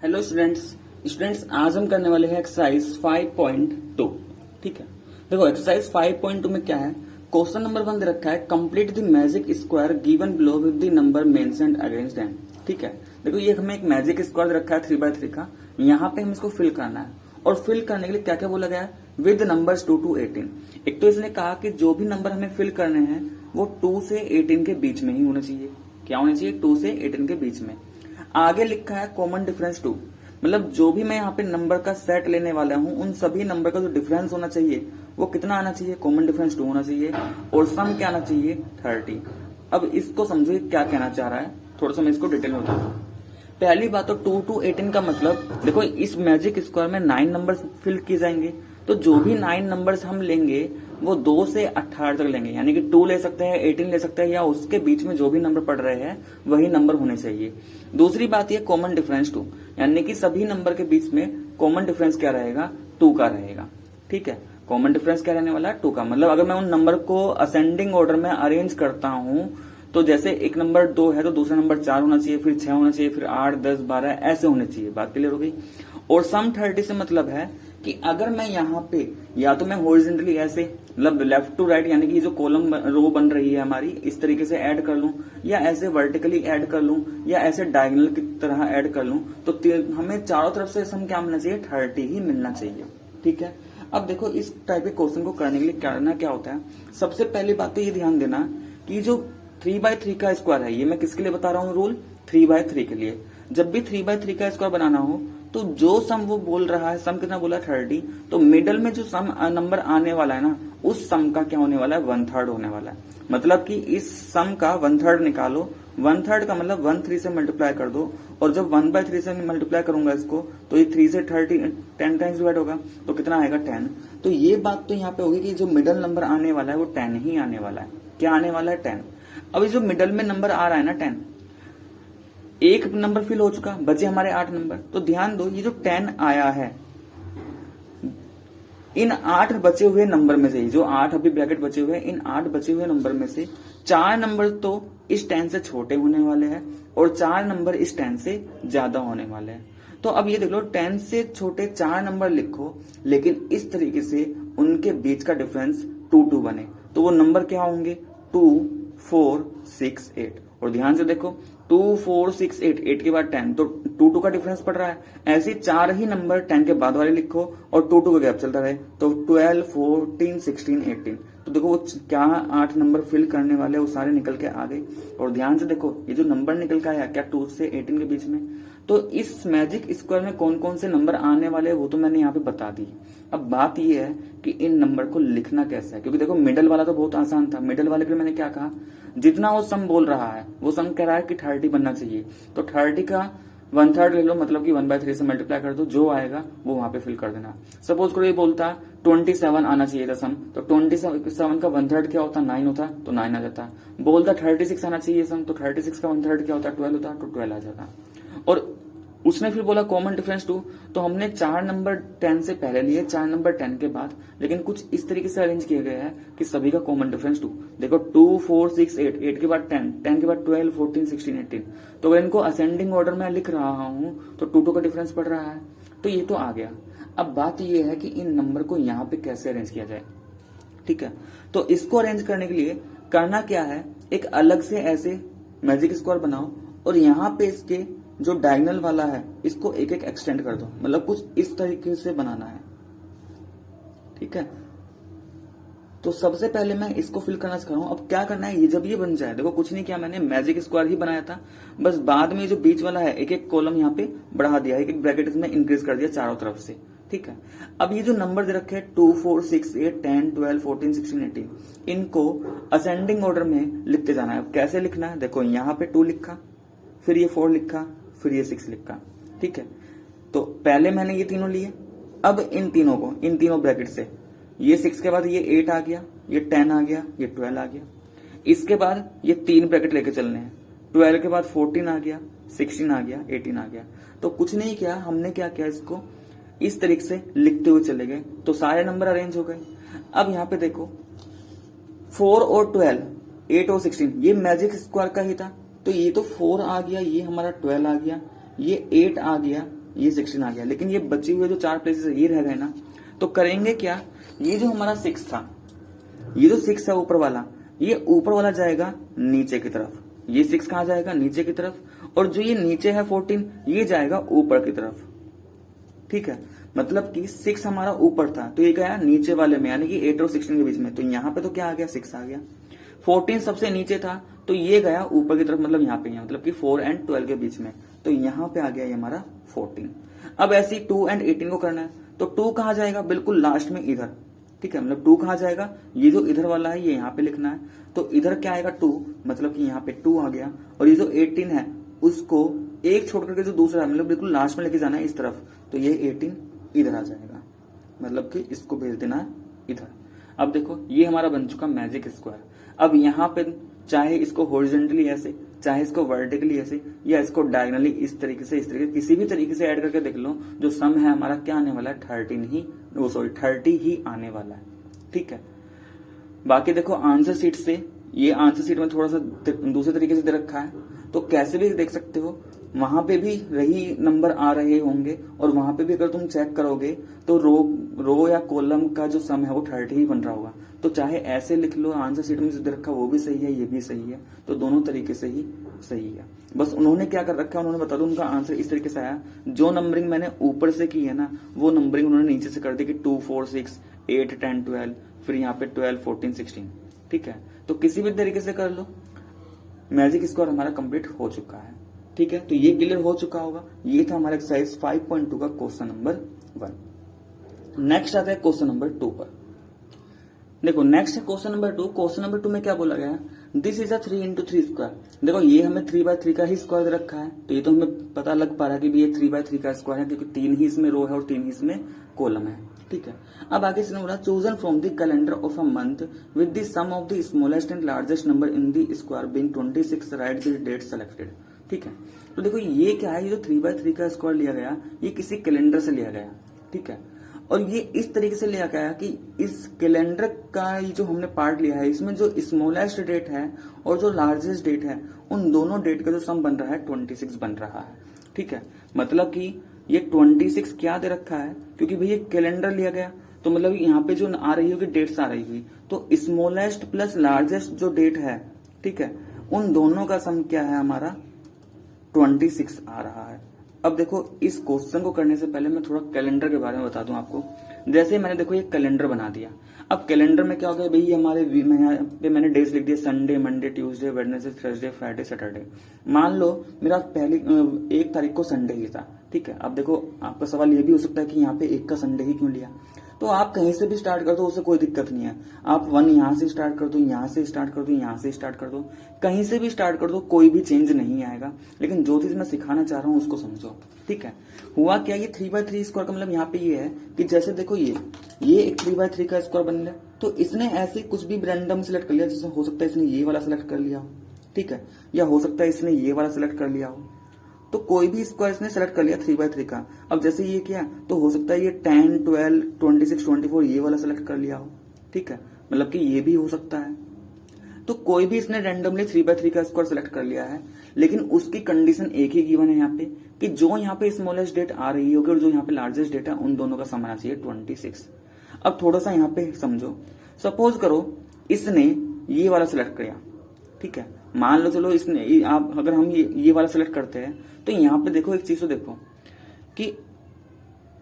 Hello students आज हम करने वाले हैं एक्सरसाइज 5.2। ठीक है, देखो एक्सरसाइज 5.2 में क्या है, क्वेश्चन नंबर 1 दे रखा है complete the magic square given below with the number mentioned against them. ठीक है, देखो ये हमें एक मैजिक स्क्वायर दे रखा है 3x3 का, यहाँ पे हम इसको फिल करना है और फिल करने के लिए क्या क्या बोला गया है, विद नंबर्स 2 to 18। एक तो इसने कहा कि जो भी नंबर हमें फिल करने हैं वो 2 से 18 के बीच में ही होना चाहिए। क्या होना चाहिए? 2 से 18 के बीच में। आगे लिखा है कॉमन डिफरेंस 2, मतलब जो भी मैं यहाँ पे नंबर का सेट लेने वाला हूँ उन सभी नंबर का जो डिफरेंस होना चाहिए वो कितना आना चाहिए, कॉमन डिफरेंस 2 होना चाहिए और सम क्या आना चाहिए 30। अब इसको समझो क्या कहना चाह रहा है, थोड़ा सा मैं इसको डिटेल में बताऊँ। पहली बात तो 2 to 18 का मतलब देखो इस मैजिक स्क्वायर में 9 नंबर्स फिल किए जाएंगे, तो जो भी 9 नंबर्स हम लेंगे वो 2 से 18 तक लेंगे, यानी कि 2 ले सकते हैं, 18 ले सकते हैं, या उसके बीच में जो भी नंबर पड़ रहे हैं वही नंबर होने चाहिए। दूसरी बात ये कॉमन डिफरेंस 2, यानी कि सभी नंबर के बीच में कॉमन डिफरेंस क्या रहेगा, 2 का रहेगा। ठीक है, कॉमन डिफरेंस क्या रहने वाला है, 2 का। मतलब अगर मैं उन नंबर को असेंडिंग ऑर्डर में अरेंज करता हूं तो जैसे एक नंबर 2 है तो दूसरा नंबर 4 होना चाहिए, फिर 6 होना चाहिए, फिर 8, 10, 12 ऐसे होने चाहिए। बात क्लियर हो गई। और सम 30 से मतलब है कि अगर मैं यहाँ पे या तो मैं हॉरिजॉन्टली ऐसे मतलब लेफ्ट टू राइट यानी कि जो कॉलम रो बन रही है हमारी इस तरीके से ऐड कर लूं, या ऐसे वर्टिकली ऐड कर लूं, या ऐसे डायगोनल की तरह ऐड कर लूं, तो हमें चारों तरफ से सम क्या मिलना चाहिए, 30 ही मिलना चाहिए। ठीक है, अब देखो इस टाइप के क्वेश्चन को करने के लिए करना क्या होता है, सबसे पहली बात तो ये ध्यान देना कि जो 3x3 का स्क्वायर है, ये मैं किसके लिए बता रहा हूँ रूल, 3x3 के लिए। जब भी 3x3 का स्क्वायर बनाना हो तो जो सम वो बोल रहा है, सम कितना बोला 30, तो मिडल में जो सम नंबर आने वाला है ना उस सम का क्या होने वाला है, 1/3 होने वाला है। मतलब कि इस सम का 1/3 निकालो, 1/3 का मतलब 1/3 से मल्टीप्लाई कर दो, और जब 1/3 से मल्टीप्लाई करूंगा इसको तो ये 3 से 10 टाइम्स डिवाइड होगा तो कितना आएगा 10। तो ये बात तो यहाँ पे होगी कि जो मिडल नंबर आने वाला है वो 10 ही आने वाला है। क्या आने वाला है, 10। अब जो मिडल में नंबर आ रहा है ना 10, एक नंबर फिल हो चुका, बचे हमारे 8 नंबर। तो ध्यान दो ये जो 10 आया है इन 8 बचे हुए नंबर में से, जो 8 अभी ब्रैकेट बचे हुए हैं, इन 8 बचे हुए नंबर में से 4 नंबर तो इस 10 से छोटे होने वाले हैं और 4 नंबर इस 10 से ज्यादा होने वाले हैं। तो अब ये देख लो 10 से छोटे 4 नंबर लिखो, लेकिन इस तरीके से उनके बीच का डिफरेंस 2 बने, तो वो नंबर क्या होंगे, 2, 4, 6, 8। और ध्यान से देखो 2, 4, 6, 8, 8 के बाद 10, तो 2 का डिफरेंस पड़ रहा है। ऐसे 4 ही नंबर 10 के बाद वाले लिखो और 2 का गैप चलता रहे, तो 12, 14, 16, 18। तो देखो वो क्या 8 नंबर फिल करने वाले वो सारे निकल के आ गए। और ध्यान से देखो ये जो नंबर निकल के आया क्या 2 से 18 के बीच में। तो इस मैजिक स्क्वायर में कौन कौन से नंबर आने वाले हैं वो तो मैंने यहाँ पे बता दी। अब बात ये है कि इन नंबर को लिखना कैसे है, क्योंकि देखो मिडल वाला तो बहुत आसान था। मिडल वाले के लिए मैंने क्या कहा, जितना वो सम बोल रहा है वो सम कह रहा है कि 30 बनना चाहिए, तो 30 का 1/3 ले लो, मतलब कि 1/3 से मल्टीप्लाई कर दो, जो आएगा वो वहां पे फिल कर देना। सपोज करो ये बोलता 27 आना चाहिए था सम, तो 27 का 1/3 क्या होता, 9 होता, तो 9 आ जाता। बोलता 36 आना चाहिए सम, तो 36 का 1/3 क्या होता, 12 होता, तो 12 आ जाता। और उसने फिर बोला कॉमन डिफरेंस 2, तो हमने 4 नंबर 10 से पहले लिए, 4 नंबर 10 के बाद, लेकिन कुछ इस तरीके से अरेंज किया गया है कि सभी का कॉमन डिफरेंस 2। देखो 2, 4, 6, 8, 8 के बाद 10, 10 के बाद 12, 14, 16, 18। तो अगर इनको असेंडिंग ऑर्डर में लिख रहा हूं तो 2 का डिफरेंस पड़ रहा है, तो ये तो आ गया। अब बात ये है कि इन नंबर को यहाँ पे कैसे अरेंज किया जाए। ठीक है, तो इसको अरेंज करने के लिए करना क्या है, एक अलग से ऐसे मैजिक स्क्वायर बनाओ और यहाँ पे इसके जो डायगोनल वाला है इसको एक एक एक्सटेंड कर दो, मतलब कुछ इस तरीके से बनाना है। ठीक है, तो सबसे पहले मैं इसको फिल करना सिखा रहा हूं। अब क्या करना है, ये जब ये बन जाए, देखो कुछ नहीं किया मैंने, मैजिक स्क्वायर ही बनाया था, बस बाद में जो बीच वाला है एक एक कॉलम यहाँ पे बढ़ा दिया, एक एक ब्रैकेट इसमें इंक्रीज कर दिया चारों तरफ से। ठीक है, अब ये जो नंबर दे रखे हैं 2, 4, 6, 8, 10, 12, 14, 16, 18, इनको असेंडिंग ऑर्डर में लिखते जाना है। अब कैसे लिखना है, देखो यहाँ पे 2 लिखा, फिर ये 4 लिखा, फिर ये 6 लिखा। ठीक है, तो पहले मैंने ये तीनों लिए, अब इन तीनों को, इन तीनों ब्रैकेट से, ये 6 के बाद ये 8 आ गया, ये 10 आ गया, ये 12 आ गया। इसके बाद ये 3 ब्रैकेट लेके चलने हैं, 12 के बाद 14 आ गया, 16 आ गया, 18 आ गया। तो कुछ नहीं किया हमने, क्या किया, इसको इस तरीके से लिखते हुए चले गए, तो सारे नंबर अरेंज हो गए। अब यहाँ पे देखो 4 और 12, 8 और 16, ये मैजिक स्क्वायर का ही था, तो ये तो 4 आ गया, ये हमारा 12 आ गया, ये 8 आ गया, ये 16 आ गया, लेकिन ये बचे हुए जो 4 प्लेसेस ये रह गए ना, तो करेंगे क्या, ये जो हमारा 6 था, ये जो 6 है ऊपर वाला, ये ऊपर वाला जाएगा नीचे की तरफ, ये 6 कहाँ जाएगा, नीचे की तरफ, और जो ये नीचे है 14 ये जाएगा ऊपर की तरफ। ठीक है, मतलब कि 6 हमारा ऊपर था तो ये गया नीचे वाले में, यानी कि 8 और 16 के बीच में, तो यहाँ पे तो क्या आ गया, 6 आ गया। 14 सबसे नीचे था तो ये गया ऊपर की तरफ, मतलब यहाँ पे, मतलब कि 4 और 12 के बीच में, तो यहाँ पे आ गया ये हमारा 14। अब ऐसे ही 2 और 18 को करना है, तो 2 कहाँ जाएगा, बिल्कुल लास्ट में इधर। ठीक है, मतलब 2 कहाँ जाएगा, ये जो इधर वाला है ये यहाँ पे लिखना है, तो इधर क्या आएगा 2, मतलब कि यहाँ पे 2 आ गया, और ये जो 18 है उसको एक छोड़ करके जो दूसरा है, मतलब बिल्कुल लास्ट में लेके जाना है इस तरफ, तो ये 18 इधर आ जाएगा, मतलब कि इसको भेज देना है इधर। अब देखो ये हमारा बन चुका मैजिक स्क्वायर। अब यहाँ पे चाहे इसको हॉरिजॉन्टली ऐसे, चाहे इसको वर्टिकली ऐसे, या इसको डायगनली इस तरीके से, इस तरीके किसी भी तरीके से ऐड करके देख लो, जो सम है हमारा क्या आने वाला है, 30 ही आने वाला है। ठीक है, बाकी देखो आंसर शीट से, ये आंसर शीट में थोड़ा सा दूसरे तरीके से दे रखा है, तो कैसे भी देख सकते हो, वहां पे भी वही नंबर आ रहे होंगे, और वहां पे भी अगर तुम चेक करोगे तो रो या कॉलम का जो सम है वो 30 ही बन रहा होगा। तो चाहे ऐसे लिख लो, आंसर शीट में जो दे रखा वो भी सही है, ये भी सही है, तो दोनों तरीके से ही सही है। बस उन्होंने क्या कर रखा है, उन्होंने बता दो उनका आंसर इस तरीके से आया, जो नंबरिंग मैंने ऊपर से की है ना, वो नंबरिंग उन्होंने नीचे से कर दी कि 2 4 6 8 10 12, फिर यहाँ पे 12 14 16। ठीक है, तो किसी भी तरीके से कर लो, मैजिक स्क्वायर हमारा कंप्लीट हो चुका है। ठीक है, तो ये क्लियर हो चुका होगा। ये था हमारा एक्सरसाइज 5.2 का क्वेश्चन नंबर 1। नेक्स्ट आता है क्वेश्चन नंबर 2 पर। देखो नेक्स्ट है क्वेश्चन नंबर 2। क्वेश्चन नंबर 2 में क्या बोला गया, this is a 3 into 3 square. देखो ये हमें 3/3 का ही स्क्वायर दे रखा है, तो ये तो हमें पता लग पा रहा है कि ये 3/3 का स्क्वायर है, क्योंकि 3 ही इसमें रो है और 3 ही इसमें कॉलम है। ठीक है, अब आगे से बोला, chosen from the calendar of a month with the sum of the smallest and largest number in the square being 26, write the date selected. ठीक है, तो देखो ये क्या है, ये जो 3/3 का स्क्वायर लिया गया, ये किसी कैलेंडर से लिया गया। ठीक है, और ये इस तरीके से लिया गया कि इस कैलेंडर का ये जो हमने पार्ट लिया है, इसमें जो स्मॉलेस्ट डेट है और जो लार्जेस्ट डेट है, उन दोनों डेट का जो सम बन रहा है 26 बन रहा है। ठीक है, मतलब कि ये 26 क्या दे रखा है, क्योंकि भैया कैलेंडर लिया गया, तो मतलब यहाँ पे जो आ रही होगी डेट्स आ रही हुई, तो स्मॉलेस्ट प्लस लार्जेस्ट जो डेट है, ठीक है, उन दोनों का सम क्या है हमारा 26 आ रहा है। अब देखो इस क्वेश्चन को करने से पहले मैं थोड़ा कैलेंडर के बारे में बता दूं आपको। जैसे मैंने देखो ये कैलेंडर बना दिया, अब कैलेंडर में क्या हो गया भाई, हमारे यहाँ पे मैंने डेज लिख दिया, Sunday Monday Tuesday Wednesday Thursday Friday Saturday. मान लो मेरा पहली 1 तारीख को संडे ही था। ठीक है, अब देखो आपका सवाल ये भी हो सकता है कि यहाँ पे 1 का संडे ही क्यों लिया, तो आप कहीं से भी स्टार्ट कर दो, उससे कोई दिक्कत नहीं है। आप 1 यहाँ से स्टार्ट कर दो, यहाँ से स्टार्ट कर दो, यहाँ से स्टार्ट कर दो, कहीं से भी स्टार्ट कर दो, कोई भी चेंज नहीं आएगा। लेकिन जो चीज मैं सिखाना चाह रहा हूँ उसको समझो। ठीक है, हुआ क्या, ये 3/3 स्क्वायर का मतलब यहाँ पे ये है कि जैसे देखो ये एक 3/3 का स्क्वायर बन गया, तो इसने ऐसे कुछ भी रैंडम सिलेक्ट कर लिया, जैसे हो सकता है इसने ये वाला सिलेक्ट कर लिया हो, ठीक है, या हो सकता है इसने ये वाला सिलेक्ट कर लिया हो, तो कोई भी स्क्वायर इसने सेलेक्ट कर लिया 3/3 का। अब जैसे ये क्या, तो हो सकता है ये 10 12 26 24 ये वाला सेलेक्ट कर लिया हो। ठीक है, मतलब कि ये भी हो सकता है, तो कोई भी इसने रैंडमली 3/3 का स्क्वायर सेलेक्ट कर लिया है, लेकिन उसकी कंडीशन एक ही गिवन है यहाँ पे कि जो यहाँ पे स्मॉलेस्ट डेट आ रही होगी और जो यहाँ पे लार्जेस्ट डेट है, उन दोनों का सम आना चाहिए 26। अब थोड़ा सा यहाँ पे समझो, सपोज करो इसने ये वाला सिलेक्ट किया। ठीक है, मान लो चलो इसने आप अगर हम ये वाला सिलेक्ट करते हैं, तो यहाँ पे देखो एक चीज तो देखो कि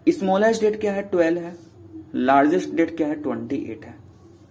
स्मॉलेस्ट डेट क्या है 12 है, लार्जेस्ट डेट क्या है 28 है।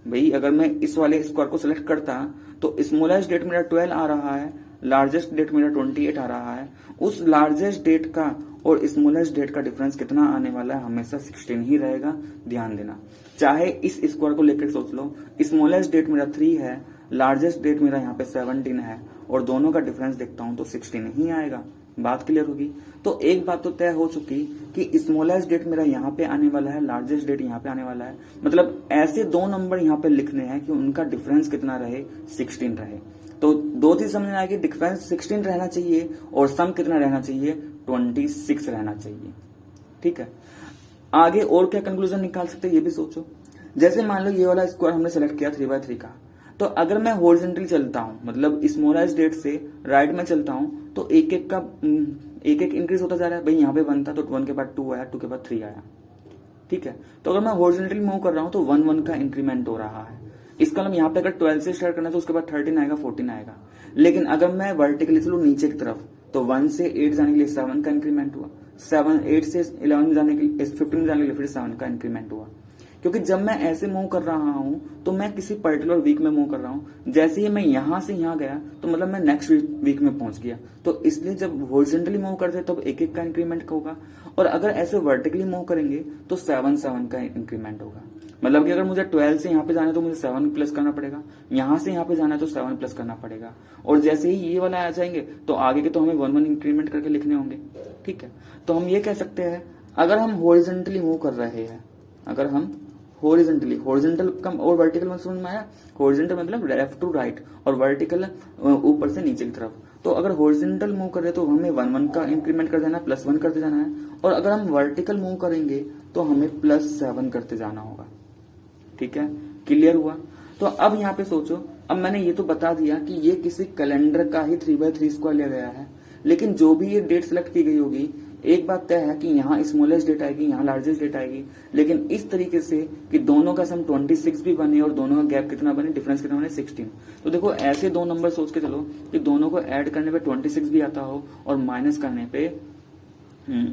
भाई अगर मैं इस वाले स्क्वायर को सिलेक्ट करता तो स्मॉलेस्ट डेट मेरा 12 आ रहा है, लार्जेस्ट डेट मेरा 28 आ रहा है। उस लार्जेस्ट डेट का और स्मॉलेस्ट डेट का डिफरेंस कितना आने वाला है, हमेशा 16 ही रहेगा, ध्यान देना। चाहे इस स्क्वायर को लेकर सोच लो, स्मॉलेस्ट डेट मेरा 3 है, लार्जेस्ट डेट मेरा यहाँ पे 17 है, और दोनों का डिफरेंस देखता हूं तो 16 ही आएगा। बात क्लियर होगी। तो एक बात तो तय हो चुकी कि स्मॉलेस्ट डेट मेरा यहाँ पे आने वाला है, लार्जेस्ट डेट यहाँ पे आने वाला है, मतलब ऐसे 2 नंबर यहाँ पे लिखने हैं कि उनका डिफरेंस कितना रहे, 16 रहे। तो 2 चीज समझ में आएगी, डिफरेंस 16 रहना चाहिए और सम कितना रहना चाहिए, 26 रहना चाहिए। ठीक है, आगे और क्या कंक्लूजन निकाल सकते हैं ये भी सोचो। जैसे मान लो ये वाला स्क्वायर हमने सेलेक्ट किया 3/3 का, तो अगर मैं हॉरिजॉन्टली चलता हूं, मतलब स्मॉलेस्ट डेट से राइट में चलता हूं, तो एक एक एक इंक्रीज होता जा रहा है। भाई यहाँ पे 1 था तो 1 के बाद 2 आया, 2 के बाद 3 आया, ठीक है। तो अगर मैं हॉरिजॉन्टली मूव कर रहा हूं तो 1 का इंक्रीमेंट हो रहा है। इसका मतलब यहाँ पे अगर 12 से स्टार्ट करना है तो उसके बाद 13 आएगा, 14 आएगा। लेकिन अगर मैं वर्टिकली चलूं नीचे की तरफ तो 1 से 8 जाने के लिए 7 का इंक्रीमेंट हुआ, 8 से 11 में जाने के लिए 15 में जाने के लिए फिर 7 का इंक्रीमेंट हुआ। क्योंकि जब मैं ऐसे मूव कर रहा हूं तो मैं किसी पर्टिकुलर वीक में मूव कर रहा हूं। जैसे ही मैं यहां से यहां गया तो मतलब मैं नेक्स्ट वीक में पहुंच गया। तो इसलिए जब हॉरिजॉन्टली मूव करते हैं तब एक एक का इंक्रीमेंट होगा, और अगर ऐसे वर्टिकली मूव करेंगे तो 7 का इंक्रीमेंट होगा। मतलब कि अगर मुझे 12 से यहाँ पे जाना है तो मुझे 7 प्लस करना पड़ेगा, यहां से यहाँ पे जाना है तो 7 प्लस करना पड़ेगा। और जैसे ही ये वाला आ जाएंगे तो आगे के तो हमें 1 इंक्रीमेंट करके लिखने होंगे, ठीक है। तो हम ये कह सकते हैं अगर हम हॉरिजॉन्टली मूव कर रहे हैं, अगर हम हॉरिजॉन्टल कम और वर्टिकल में समझ में आया। हॉरिजॉन्टल मतलब लेफ्ट टू राइट और वर्टिकल ऊपर से नीचे की तरफ। तो अगर हॉरिजॉन्टल मूव कर रहे हैं तो हमें 1 का इंक्रीमेंट कर देना है, +1 करते जाना है। और अगर हम वर्टिकल मूव करेंगे तो हमें +7 करते जाना होगा, ठीक है। क्लियर हुआ। तो अब यहाँ पे सोचो, अब मैंने ये तो बता दिया कि ये किसी कैलेंडर का ही 3/3 स्क्वायर लिया गया है, लेकिन जो भी ये डेट सेलेक्ट की गई होगी, एक बात तय है कि यहाँ स्मॉलेस्ट डेट आएगी, यहाँ लार्जेस्ट डेट आएगी, लेकिन इस तरीके से कि दोनों का सम 26 भी बने और दोनों का गैप कितना बने, डिफरेंस कितना बने, 16। तो देखो ऐसे दो नंबर सोच के चलो कि दोनों को ऐड करने पे 26 भी आता हो और माइनस करने पे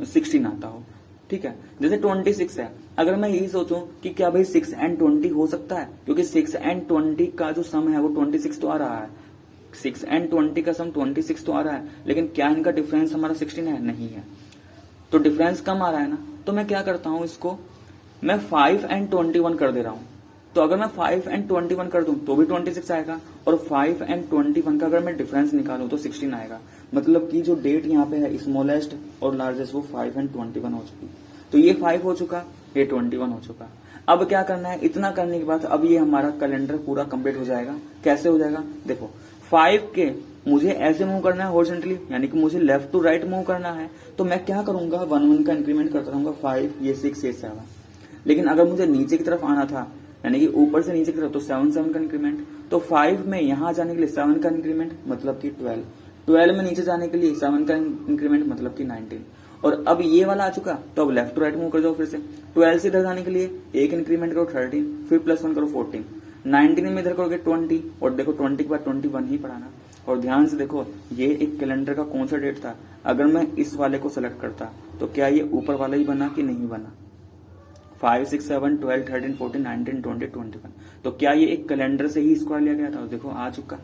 16 आता हो, ठीक है। जैसे 26 है, अगर मैं यही सोचूं कि क्या भाई 6 and 20 हो सकता है, क्योंकि 6 and 20 का जो सम है वो 26 तो आ रहा है, 6 and 20 का सम 26 तो आ रहा है, लेकिन क्या इनका डिफरेंस हमारा 16 है? नहीं है। तो डिफरेंस कम आ रहा है ना, तो मैं क्या करता हूं, इसको मैं 5 and 21 कर दे रहा हूं। तो अगर मैं 5 and 21 कर दूं तो भी 26 आएगा, और 5 and 21 का अगर मैं डिफरेंस निकालूं तो 16 आएगा। मतलब कि जो डेट यहाँ पे है स्मॉलेस्ट और लार्जेस्ट वो 5 and 21 हो चुकी। तो ये 5 हो चुका, ये 21 हो चुका। अब क्या करना है, इतना करने के बाद अब ये हमारा कैलेंडर पूरा कंप्लीट हो जाएगा। कैसे हो जाएगा, देखो 5 के मुझे ऐसे मूव करना है हॉरिजॉन्टली, यानी कि मुझे लेफ्ट टू राइट मूव करना है, तो मैं क्या करूंगा, 1 का इंक्रीमेंट करता रहूंगा, 5, ये 6, ये 7। लेकिन अगर मुझे नीचे की तरफ आना था, यानी कि ऊपर से नीचे की तरफ, तो 7 का इंक्रीमेंट। तो 5 में यहां जाने के लिए 7 का इंक्रीमेंट मतलब कि 12 में नीचे जाने के लिए 7 का इंक्रीमेंट मतलब कि 19। और अब ये वाला आ चुका, तो अब लेफ्ट टू राइट मूव कर जाओ फिर से। 12 से इधर जाने के लिए एक इंक्रीमेंट करो 13, फिर +1 करो 14, 19 में इधर करोगे 20, और देखो 20 के बाद 21 ही पढ़ाना। और ध्यान से देखो ये एक कैलेंडर का कौन सा डेट था, अगर मैं इस वाले को सेलेक्ट करता तो क्या ये ऊपर वाला ही बना कि नहीं बना, 5, 6, 7, 12, 13, 14, 19, 20, 21। तो क्या ये एक कैलेंडर से ही स्क्वायर लिया गया था, देखो आ चुका,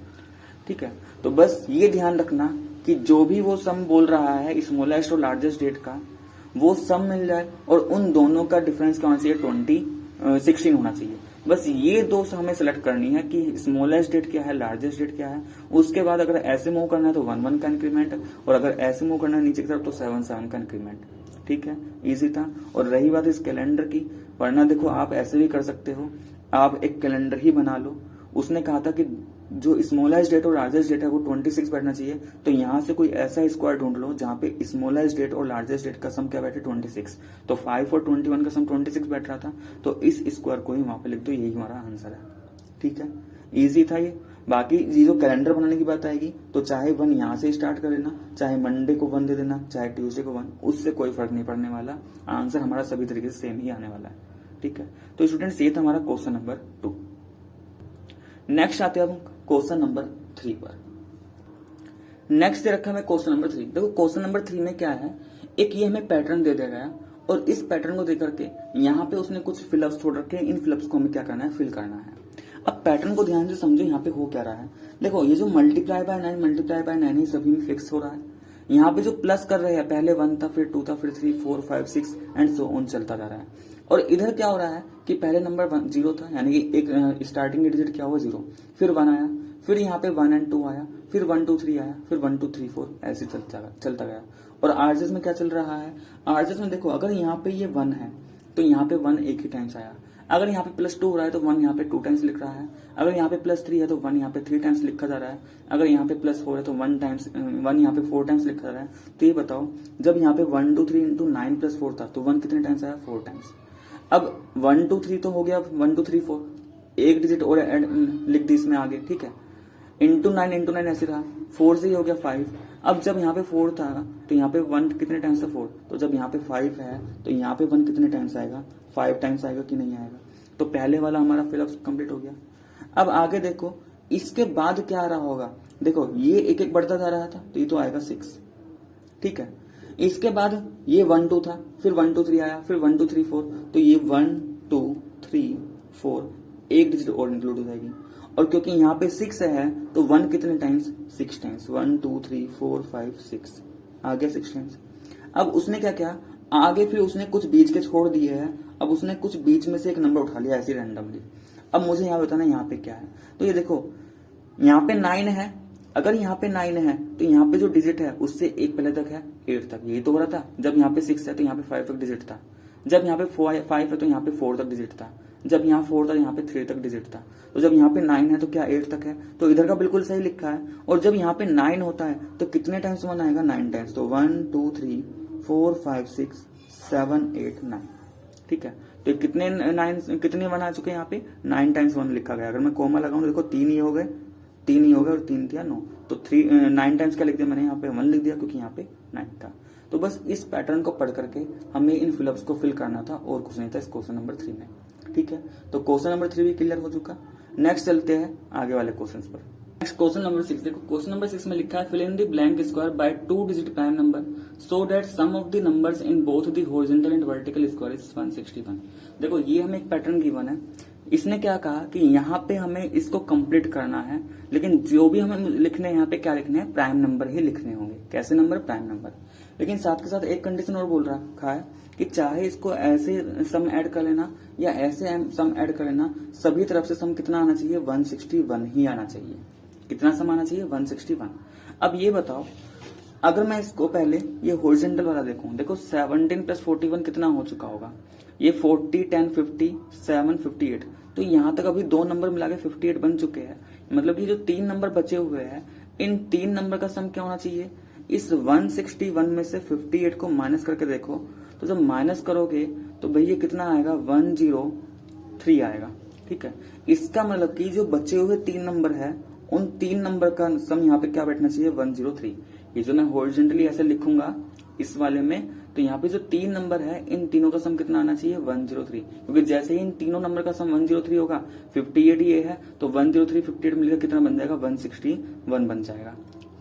ठीक है। तो बस ये ध्यान रखना कि जो भी वो सम बोल रहा है स्मॉलेस्ट और लार्जेस्ट डेट का, वो सम मिल जाए और उन दोनों का डिफरेंस क्या होना चाहिए, 16 होना चाहिए। बस ये दो हमें सेलेक्ट करनी है कि स्मॉलेस्ट डेट क्या है, लार्जेस्ट डेट क्या है। उसके बाद अगर ऐसे मूव करना है तो 1 का इंक्रीमेंट, और अगर ऐसे मूव करना है नीचे की तरफ तो 7 का इंक्रीमेंट, ठीक है। इजी था। और रही बात इस कैलेंडर की, वरना देखो आप ऐसे भी कर सकते हो, आप एक कैलेंडर ही बना लो। उसने कहा था कि जो स्मॉलेस्ट डेट और लार्जेस्ट डेट है वो 26 बैठना चाहिए, तो यहां से कोई ऐसा स्क्वायर ढूंढ लो जहां पे स्मॉलेस्ट डेट और लार्जेस्ट डेट का सम क्या बैठे, 26। तो 5 और 21 का सम 26 बैठ रहा था, तो इस स्क्वायर को ही वहां पे लिख दो, यही हमारा आंसर है, ठीक है। इजी था ये। बाकी ये जो कैलेंडर बनाने की बात आएगी तो चाहे 1 यहां से स्टार्ट कर लेना, चाहे मंडे को 1 दे देना, चाहे ट्यूसडे को 1, उससे कोई फर्क नहीं पड़ने वाला, आंसर हमारा सभी तरीके से सेम ही आने वाला है, ठीक है। तो स्टूडेंट्स ये था हमारा क्वेश्चन नंबर 2। नेक्स्ट आते हैं हम क्वेश्चन नंबर 3 पर। नेक्स्ट दे रखा है क्वेश्चन नंबर 3। देखो क्वेश्चन नंबर 3 में क्या है, एक ये हमें पैटर्न दे दिया गया, और इस पैटर्न को देकर के यहाँ पे उसने कुछ फिलअप्स छोड़ रखे हैं, इन फिलअप्स को हमें क्या करना है, फिल करना है। अब पैटर्न को ध्यान से समझो, यहाँ पे हो क्या रहा है। देखो ये जो मल्टीप्लाई बाय 9 ही सभी में फिक्स हो रहा है। यहाँ पे जो प्लस कर रहे हैं, पहले 1 था, फिर 2 था, फिर 3, 4, 5, 6 एंड सो ऑन चलता जा रहा है। और इधर क्या हो रहा है कि पहले नंबर 0 था, यानी कि एक स्टार्टिंग डिजिट क्या हुआ 0, फिर 1 आया, फिर यहाँ पे 1 and 2 आया, फिर 1, 2, 3 आया, फिर 1, 2, 3, 4 ऐसे चलता गया। और आरजेस में क्या चल रहा है, आरजेस में देखो अगर यहाँ पे ये 1 है तो यहाँ पे 1 एक ही टाइम्स आया, अगर यहाँ पे +2 हो रहा है तो 1 यहाँ पे 2 टाइम्स लिख रहा है, अगर यहाँ पे +3 है तो 1 यहाँ पे 3 टाइम्स लिखा जा रहा है, अगर यहाँ पे +4 है तो 1 यहाँ पे 4 टाइम्स लिखा जा रहा है। तो ये बताओ जब यहाँ पे 1, 2, 3 × 9 + 4 था तो 1 कितने टाइम्स आया, 4 टाइम्स। अब 1, 2, 3 तो हो गया, 1, 2, 3, 4 एक डिजिट और लिख दी इसमें आगे, ठीक है। × 9 ऐसे रहा, 4 से ही हो गया 5। अब जब यहाँ पे 4 था तो यहाँ पे 1 कितने टाइम्स था 4, तो जब यहाँ पे 5 है तो यहाँ पे 1 कितने टाइम्स आएगा, 5 टाइम्स आएगा कि नहीं आएगा। तो पहले वाला हमारा फिलअप कंप्लीट हो गया। अब आगे देखो इसके बाद क्या आ रहा होगा, देखो ये एक एक बढ़ता जा रहा था तो ये तो आएगा 6, ठीक है। इसके बाद ये 1 2 था, फिर 1 2 3 आया, फिर 1 2 3 4, तो ये 1 2 3 4 एक डिजिट और इंक्लूड हो जाएगी। और क्योंकि यहाँ पे 6 है तो 1 कितने टाइम्स, 6 टाइम्स, 1 2 3 4 5 6 आ गया 6 टाइम्स। अब उसने क्या किया आगे, फिर उसने कुछ बीच के छोड़ दिए है, अब उसने कुछ बीच में से एक नंबर उठा लिया ऐसे रैंडमली। अब मुझे यहाँ बताना यहाँ पे क्या है, तो ये देखो यहाँ पे 9 है, अगर यहाँ पे 9 है तो यहाँ पे जो डिजिट है उससे एक पहले तक है 8 तक, यही तो हो रहा था। जब यहाँ पे 6 है तो यहाँ पे 5 तक डिजिट था, जब यहाँ पे 5 है तो यहाँ पे 4 तक डिजिट था, जब यहाँ 4 था यहाँ पे 3 तक डिजिट था, तो जब यहाँ पे 9 है तो क्या 8 तक है, तो इधर का बिल्कुल सही लिखा है। और जब यहाँ पे 9 होता है तो कितने टाइम्स 1 आएगा, 9 टाइम्स, तो 1 2 3 4 5 6 7 8 9, ठीक है। तो कितने 1 आ चुके हैं यहाँ पे, 9 टाइम्स 1 लिखा गया। अगर मैं कोमा लगाऊं तो देखो 3 ही हो गए, 3 ही हो गए और 3 दिया 9, तो 9 टाइम्स क्या लिख दिया मैंने यहाँ पे 1 लिख दिया क्योंकि यहाँ पे 9 था। तो बस इस पैटर्न को पढ़ करके हमें इन फिलअप्स को फिल करना था और कुछ नहीं था इस क्वेश्चन नंबर 3 में, ठीक है। तो क्वेश्चन नंबर 3 भी क्लियर हो चुका। नेक्स्ट चलते हैं आगे वाले क्वेश्चन पर। नेक्स्ट क्वेश्चन नंबर 6 देखो, क्वेश्चन नंबर 6 में लिखा है fill in the blank square by 2 digit prime number so that sum of the numbers in both the horizontal and vertical square is 161। देखो ये हमें एक पैटर्न गिवन है, इसने क्या कहा कि यहाँ पे हमें इसको कंप्लीट करना है, लेकिन जो भी हमें लिखने यहाँ पे क्या लिखने हैं, प्राइम नंबर ही लिखने होंगे। कैसे नंबर, प्राइम नंबर। लेकिन साथ के साथ एक कंडीशन और बोल रखा है कि चाहे इसको ऐसे सम ऐड कर लेना या ऐसे सम ऐड कर लेना, सभी तरफ से सम कितना आना चाहिए, 161 ही आना चाहिए। कितना सम आना चाहिए, 161। अब ये बताओ अगर मैं इसको पहले ये हॉरिजॉन्टल वाला देखूं, देखो 17 + 41 कितना हो चुका होगा, ये 40 10 50 7 58, तो यहां तक अभी 2 नंबर मिला के 58 बन चुके हैं। मतलब ये जो 3 नंबर बचे हुए हैं, इन 3 नंबर का सम क्या होना चाहिए, इस 161 में से 58 को माइनस करके देखो, तो जब माइनस करोगे तो भैया कितना आएगा, 103 आएगा, ठीक है। इसका मतलब कि जो बचे हुए 3 नंबर है उन 3 नंबर का सम यहाँ पे क्या बैठना चाहिए, 103। ये जो मैं हॉरिजॉन्टली ऐसे लिखूंगा इस वाले में, तो यहाँ पे जो 3 नंबर है इन तीनों का सम कितना आना चाहिए, 103, क्योंकि जैसे ही इन तीनों नंबर का सम 103 होगा, 58 ये है तो 103 58 मिलकर कितना बन जाएगा, 161 बन जाएगा,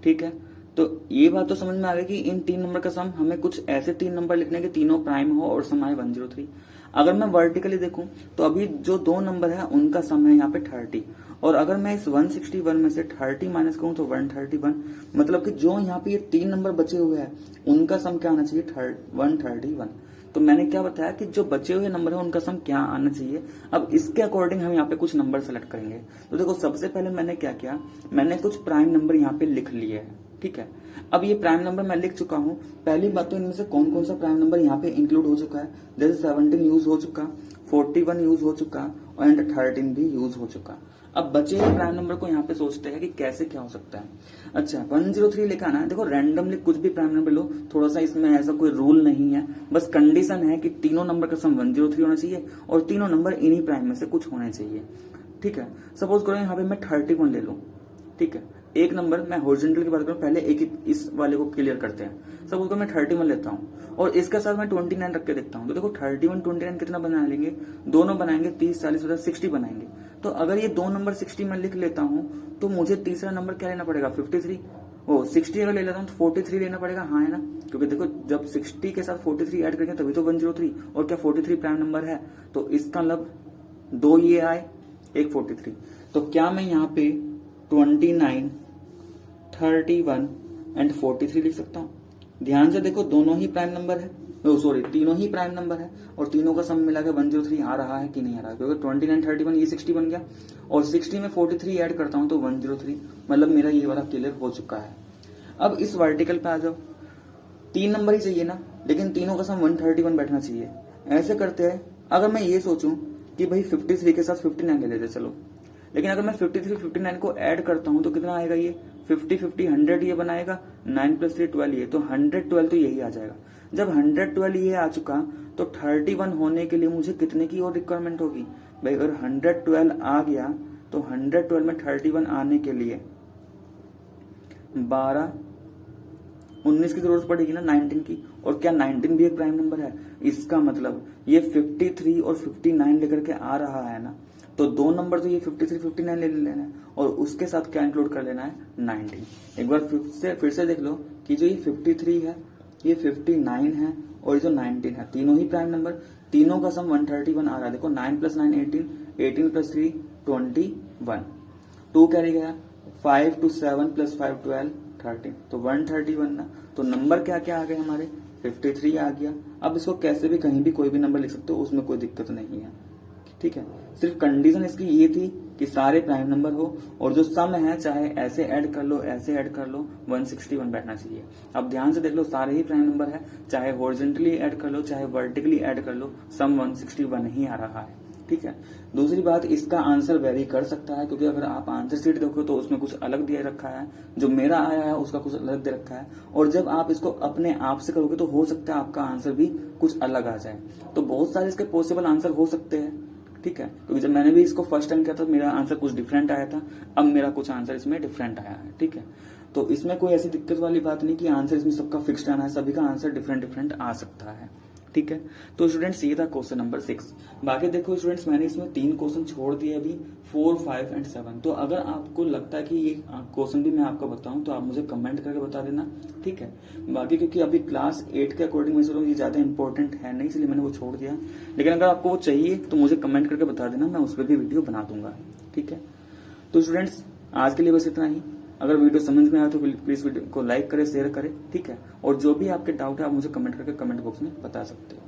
ठीक है। तो ये बात तो समझ में आ गई कि इन 3 नंबर का सम हमें कुछ ऐसे 3 नंबर लिखने के तीनों प्राइम हो और सम आए 103। अगर मैं वर्टिकली देखूं तो अभी जो 2 नंबर है उनका सम है यहाँ पे 30, और अगर मैं इस 161 में से 30 माइनस करूं तो 131, मतलब कि जो यहाँ पे ये 3 नंबर बचे हुए हैं उनका सम क्या आना चाहिए, 131। तो मैंने क्या बताया कि जो बचे हुए नंबर है उनका सम क्या आना चाहिए। अब इसके अकॉर्डिंग हम यहाँ पे कुछ नंबर सेलेक्ट करेंगे। तो देखो सबसे पहले मैंने क्या किया, मैंने कुछ प्राइम नंबर यहाँ पे लिख लिए है, ठीक है। अब ये प्राइम नंबर मैं लिख चुका हूँ। पहली बात तो इनमें से कौन कौन सा प्राइम नंबर यहाँ पे इंक्लूड हो चुका है, जैसे 17 यूज हो चुका, 41 यूज हो चुका एंड 13 भी यूज हो चुका। अब बचे हुए प्राइम नंबर को यहाँ पे सोचते हैं कि कैसे क्या हो सकता है। अच्छा 103 लिखा ना, देखो रैंडमली कुछ भी प्राइम नंबर लो, थोड़ा सा इसमें ऐसा कोई रूल नहीं है, बस कंडीशन है कि तीनों नंबर का सम 103 होना चाहिए और तीनों नंबर इन्हीं प्राइम में से कुछ होने चाहिए, ठीक है। सपोज करो यहाँ पे मैं 31 ले लूं, ठीक है। एक नंबर मैं हॉरिजॉन्टल की बात करूं, पहले एक इस वाले को क्लियर करते हैं। सपोज करो मैं 31 लेता हूं और इसके साथ मैं 29 रख के देखता हूं, तो देखो 31 29 कितना बना लेंगे, दोनों बनाएंगे 30 40 60 बनाएंगे। तो अगर ये 2 नंबर 60 में लिख लेता हूं तो मुझे तीसरा नंबर क्या लेना पड़ेगा, 53। 60 अगर ले लेता हूं तो 43 लेना पड़ेगा, हाँ है ना, क्योंकि देखो जब 60 के साथ 43 ऐड करेंगे तभी तो 103, और क्या 43 प्राइम नंबर है, तो इसका मतलब 2 ये आए, एक 43। तो क्या मैं यहाँ पे 29 31 एंड 43 लिख सकता हूँ। ध्यान से देखो दोनों ही प्राइम नंबर है, सॉरी तीनों ही प्राइम नंबर है और तीनों का सम मिला के 103 आ रहा है कि नहीं आ रहा है, क्योंकि 29 31 ये 60 बन गया और 60 में 43 ऐड करता हूं तो 103, मतलब मेरा ये वाला क्लियर हो चुका है। अब इस वर्टिकल पे आ जाओ, 3 नंबर ही चाहिए ना, लेकिन तीनों का सम 131 बैठना चाहिए। ऐसे करते हैं, अगर मैं ये सोचूं कि भाई 53 के साथ 59 ले लेते चलो, लेकिन अगर मैं 53 59 को ऐड करता हूं तो कितना आएगा, ये 50 50 100 ये बनाएगा, 9 + 3 12 ये, तो 112 तो यही आ जाएगा। जब 112 ये आ चुका तो 31 होने के लिए मुझे कितने की और रिक्वायरमेंट होगी भाई, अगर 112 आ गया तो 112 में 31 आने के लिए 12 19 की जरूरत पड़ेगी ना 19 की, और क्या 19 भी एक प्राइम नंबर है? इसका मतलब ये 53 और 59 लेकर के आ रहा है ना, तो दो नंबर तो ये 53 59 ले लेना है और उसके साथ क्या इंक्लूड कर लेना है? 19। एक बार फिर से देख लो कि जो ये 53 है, ये 59 है और ये जो 19 है, तीनों ही प्राइम नंबर, तीनों का सम 131 आ रहा है। देखो 9 + 9 18, 18 + 3 21, 2 कैरी गया, 5 to 7 + 5 12 13, तो 131 ना। तो नंबर क्या क्या आ गए हमारे? 53 आ गया। अब इसको कैसे भी कहीं भी कोई भी नंबर लिख सकते हो, उसमें कोई दिक्कत नहीं है, ठीक है। सिर्फ कंडीशन इसकी ये थी कि सारे प्राइम नंबर हो और जो सम है चाहे ऐसे ऐड कर लो ऐसे ऐड कर लो, 161 बैठना चाहिए। अब ध्यान से देख लो, सारे ही प्राइम नंबर है, चाहे हॉरिजॉन्टली ऐड कर लो चाहे वर्टिकली ऐड कर लो, सम 161 ही आ रहा है, ठीक है। दूसरी बात, इसका आंसर वेरी कर सकता है, क्योंकि अगर आप आंसर शीट देखो तो उसमें कुछ अलग दे रखा है, जो मेरा आया है उसका कुछ अलग दे रखा है, और जब आप इसको अपने आप से करोगे तो हो सकता है आपका आंसर भी कुछ अलग आ जाए। तो बहुत सारे इसके पॉसिबल आंसर हो सकते हैं, ठीक है, क्योंकि जब मैंने भी इसको फर्स्ट टाइम किया था मेरा आंसर कुछ डिफरेंट आया था, अब मेरा कुछ आंसर इसमें डिफरेंट आया है, ठीक है। तो इसमें कोई ऐसी दिक्कत वाली बात नहीं कि आंसर इसमें सबका फिक्स्ड आना है, सभी का आंसर डिफरेंट डिफरेंट आ सकता है, ठीक है। तो स्टूडेंट्स ये था क्वेश्चन नंबर 6। बाकी देखो स्टूडेंट्स, मैंने इसमें 3 क्वेश्चन छोड़ दिए अभी, 4, 5 एंड 7। तो अगर आपको लगता है कि ये क्वेश्चन भी मैं आपको बताऊं तो आप मुझे कमेंट करके बता देना, ठीक है। बाकी क्योंकि अभी क्लास 8 के अकॉर्डिंग मैं ये ज्यादा इंपॉर्टेंट है नहीं, इसलिए मैंने वो छोड़ दिया, लेकिन अगर आपको वो चाहिए तो मुझे कमेंट करके बता देना, मैं उस पर भी वीडियो बना दूंगा, ठीक है। तो स्टूडेंट्स आज के लिए बस इतना ही। अगर वीडियो समझ में आया तो प्लीज वीडियो को लाइक करें, शेयर करें, ठीक है। और जो भी आपके डाउट है आप मुझे कमेंट करके कमेंट बॉक्स में बता सकते हो।